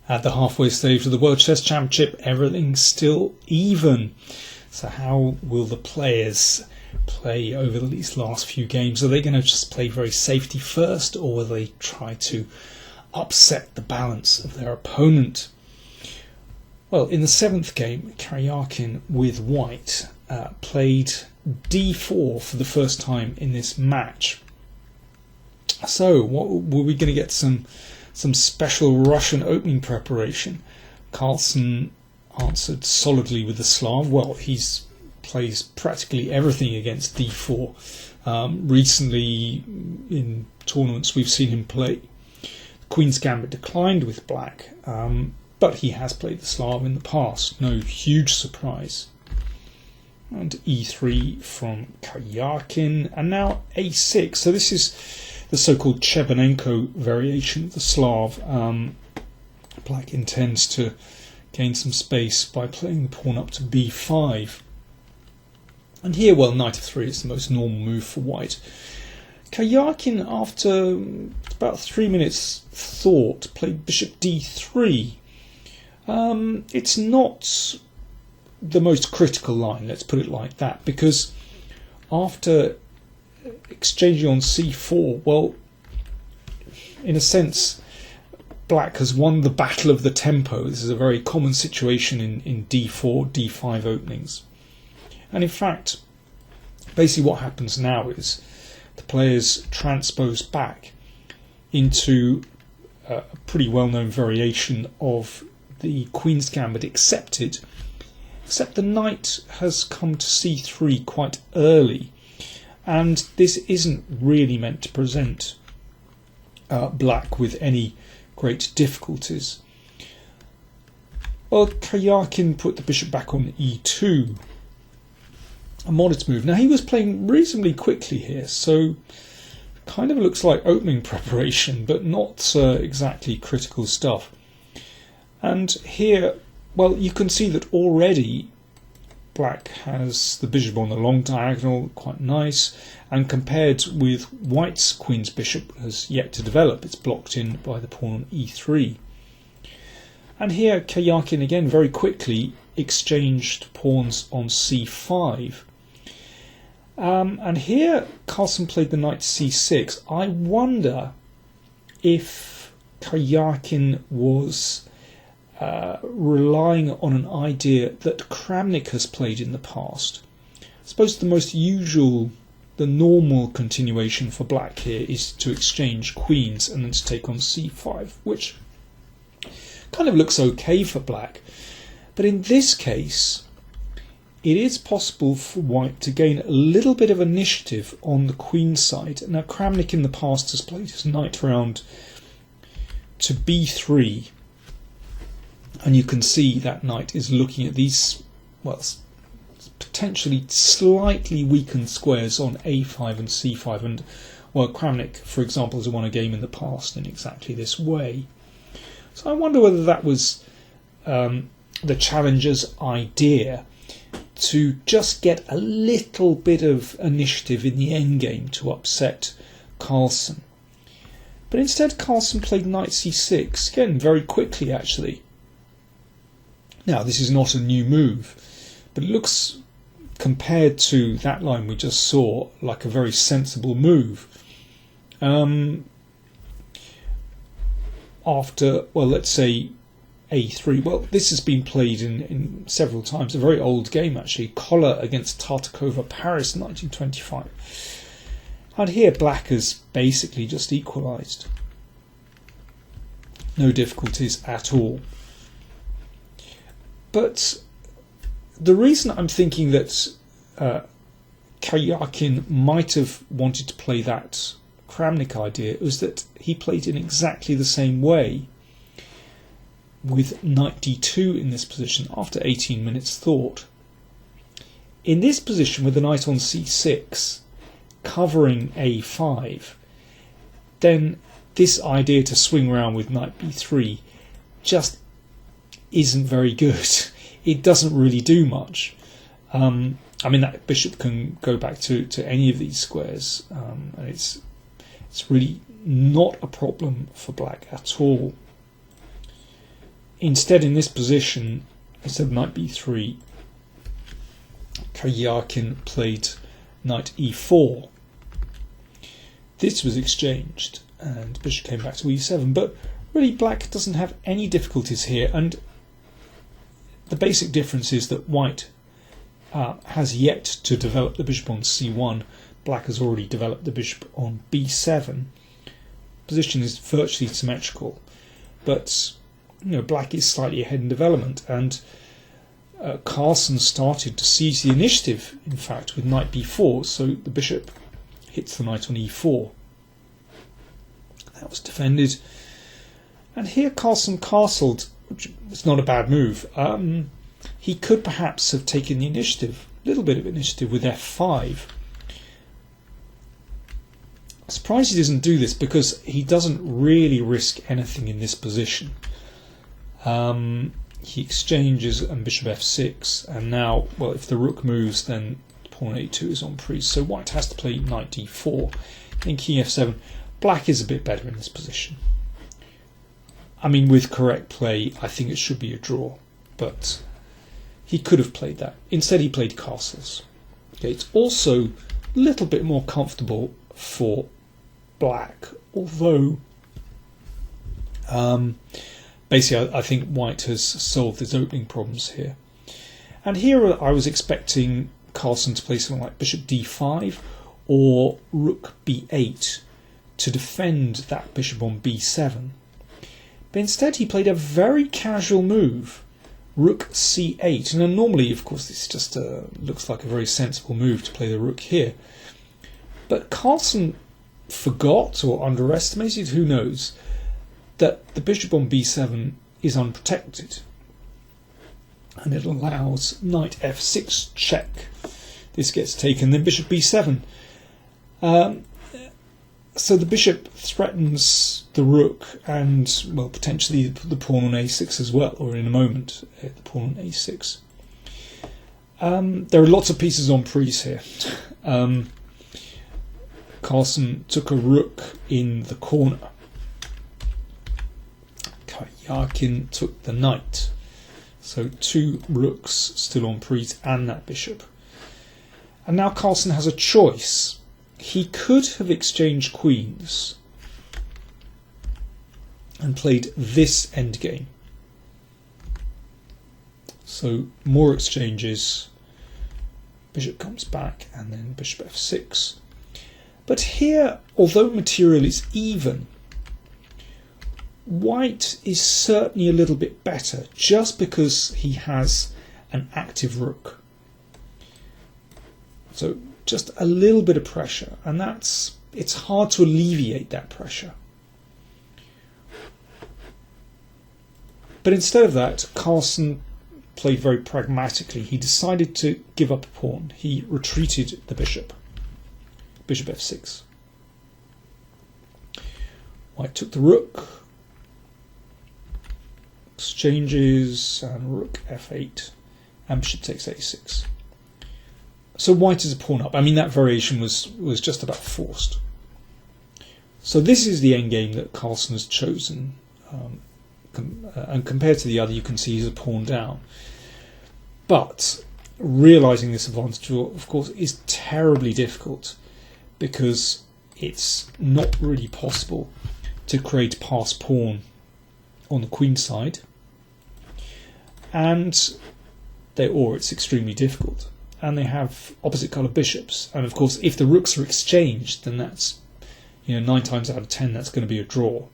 At the halfway stage of the World Chess Championship, everything's still even. So how will the players play over these last few games? Are they going to just play very safety first, or will they try to upset the balance of their opponent? Well, in the 7th game, Karjakin with white played d4 for the first time in this match. So, were we going to get some special Russian opening preparation? Carlsen answered solidly with the Slav. Well, he's plays practically everything against d4. Recently, in tournaments, we've seen him play Queen's Gambit declined with black, but he has played the Slav in the past. No huge surprise. And e3 from Karjakin, and now a6. So this is the so-called Chebanenko variation of the Slav. Black intends to gain some space by playing the pawn up to b5. And here, well, knight f3 is the most normal move for white. Karjakin, after about 3 minutes thought, played bishop d3. It's not the most critical line, let's put it like that, because after exchanging on c4, well, in a sense, black has won the battle of the tempo. This is a very common situation in d4, d5 openings. And in fact, basically what happens now is the players transpose back into a pretty well-known variation of the Queen's Gambit except the knight has come to c3 quite early, and this isn't really meant to present black with any great difficulties. Well, Karjakin put the bishop back on e2, a modest move. Now he was playing reasonably quickly here, so kind of looks like opening preparation, but not exactly critical stuff. And here, well, you can see that already black has the bishop on the long diagonal, quite nice, and compared with white's queen's bishop has yet to develop. It's blocked in by the pawn on e3. And here Karjakin again very quickly exchanged pawns on c5. And here Carlsen played the knight c6. I wonder if Karjakin was relying on an idea that Kramnik has played in the past. I suppose the most usual, the normal continuation for black here is to exchange queens and then to take on c5, which kind of looks okay for black. But in this case, it is possible for white to gain a little bit of initiative on the queen side. Now Kramnik in the past has played his knight round to b3, and you can see that knight is looking at these, well, potentially slightly weakened squares on a5 and c5, and well, Kramnik, for example, has won a game in the past in exactly this way. So I wonder whether that was the challenger's idea, to just get a little bit of initiative in the endgame to upset Carlsen. But instead Carlsen played knight c6, again very quickly actually. Now this is not a new move, but it looks, compared to that line we just saw, like a very sensible move. After, well, let's say a3. Well, this has been played in several times, a very old game actually, Koller against Tartakova, Paris 1925. And here black has basically just equalised. No difficulties at all. But the reason I'm thinking that Karjakin might have wanted to play that Kramnik idea was that he played in exactly the same way with knight d2 in this position after 18 minutes thought. In this position with the knight on c6 covering a5, then this idea to swing around with knight b3 just isn't very good. It doesn't really do much. I mean, that bishop can go back to any of these squares, and it's really not a problem for black at all. instead, in this position, instead of knight b3, Karjakin played knight e4. This was exchanged, and bishop came back to e7. But really, black doesn't have any difficulties here, and the basic difference is that white has yet to develop the bishop on c1. Black has already developed the bishop on b7. Position is virtually symmetrical, but black is slightly ahead in development, and Carlsen started to seize the initiative, in fact, with knight b4, so the bishop hits the knight on e4. That was defended, and here Carlsen castled, which was not a bad move. He could perhaps have taken the initiative, a little bit of initiative, with f5. I'm surprised he doesn't do this, because he doesn't really risk anything in this position. He exchanges and bishop f6, and now, well, if the rook moves, then pawn a2 is on prise, so white has to play knight d4. Then king f7. Black is a bit better in this position. I mean, with correct play, I think it should be a draw, but he could have played that. Instead, he played castles. Okay, it's also a little bit more comfortable for black, although basically I think white has solved his opening problems here. And here I was expecting Carlsen to play something like bishop d5 or rook b8 to defend that bishop on b7. But instead he played a very casual move, rook c8. And then normally, of course, this just looks like a very sensible move to play the rook here. But Carlsen forgot or underestimated, who knows, that the bishop on b7 is unprotected. And it allows knight f6 check. This gets taken, then bishop b7. So the bishop threatens the rook and, well, potentially the pawn on a6 as well, or in a moment, the pawn on a6. There are lots of pieces on prise here. Carlsen took a rook in the corner. Karjakin took the knight. So two rooks still on prise and that bishop. And now Carlsen has a choice. He could have exchanged queens and played this endgame. So more exchanges, bishop comes back and then bishop f6. But here, although material is even, white is certainly a little bit better just because he has an active rook. So just a little bit of pressure, and it's hard to alleviate that pressure. But instead of that, Carlsen played very pragmatically. He decided to give up a pawn. He retreated the bishop. Bishop f6. White took the rook. Exchanges, and rook f8. And bishop takes a6. So white is a pawn up. I mean, that variation was just about forced. So this is the endgame that Carlsen has chosen. And compared to the other, you can see he's a pawn down. But realising this advantage, of course, is terribly difficult, because it's not really possible to create pass pawn on the queen side, and it's extremely difficult. And they have opposite colour bishops, and of course, if the rooks are exchanged, then that's 9 times out of 10 that's going to be a draw.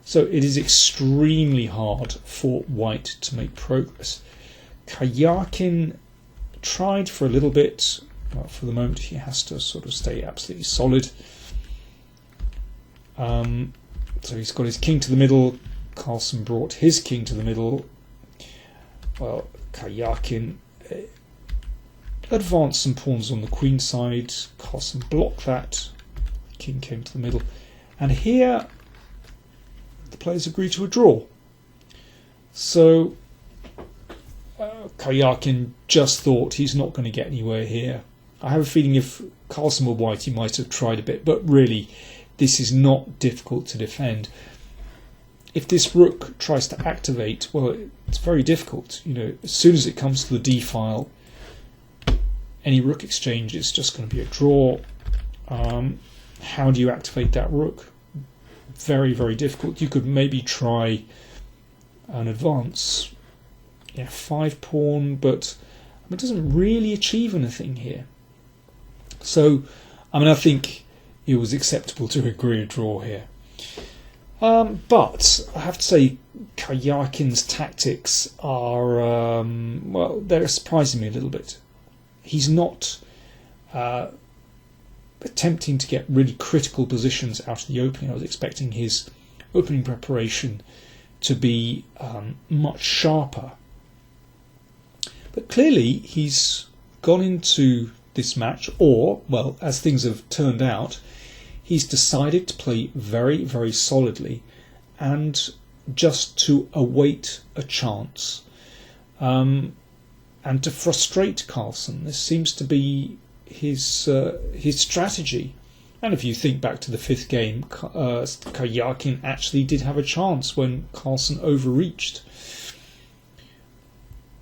So it is extremely hard for white to make progress. Karjakin tried for a little bit. Well, for the moment, he has to sort of stay absolutely solid. So he's got his king to the middle. Carlsen brought his king to the middle. Well, Karjakin advanced some pawns on the queen side. Carlsen blocked that. King came to the middle. And here, the players agreed to a draw. So Karjakin just thought he's not going to get anywhere here. I have a feeling if Carlsen were white, he might have tried a bit, but really, this is not difficult to defend. if this rook tries to activate, well, it's very difficult. As soon as it comes to the d file, any rook exchange is just going to be a draw. How do you activate that rook? Very, very difficult. You could maybe try an advance, 5 pawn, but it doesn't really achieve anything here. So, I think it was acceptable to agree a draw here. But I have to say, Karjakin's tactics are, they're surprising me a little bit. He's not attempting to get really critical positions out of the opening. I was expecting his opening preparation to be much sharper. But clearly he's gone into this match, or, well, as things have turned out, he's decided to play very, very solidly and just to await a chance and to frustrate Carlsen. This seems to be his strategy. And if you think back to the 5th game, Karjakin actually did have a chance when Carlsen overreached.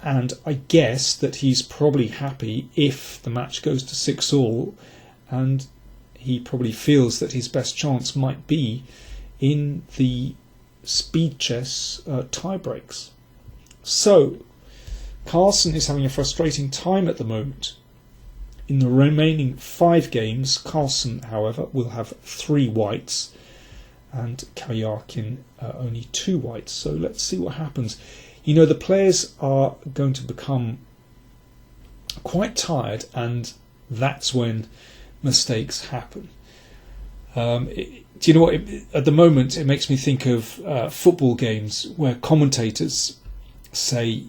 And I guess that he's probably happy if the match goes to 6-all, and he probably feels that his best chance might be in the speed chess tie breaks. So, Carlsen is having a frustrating time at the moment. In the remaining 5 games, Carlsen, however, will have 3 whites and Karjakin only 2 whites. So let's see what happens. The players are going to become quite tired, and that's when mistakes happen. Do you know what? At the moment, it makes me think of football games where commentators say,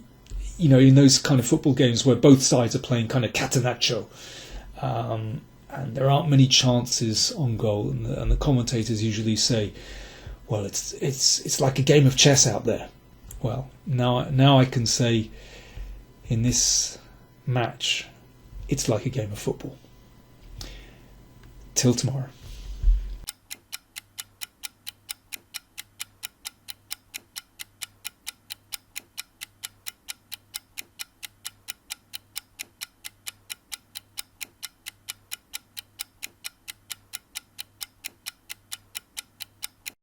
in those kind of football games where both sides are playing kind of catenaccio, and there aren't many chances on goal, and the commentators usually say, well, it's like a game of chess out there. Well, now I can say in this match, it's like a game of football. Till tomorrow.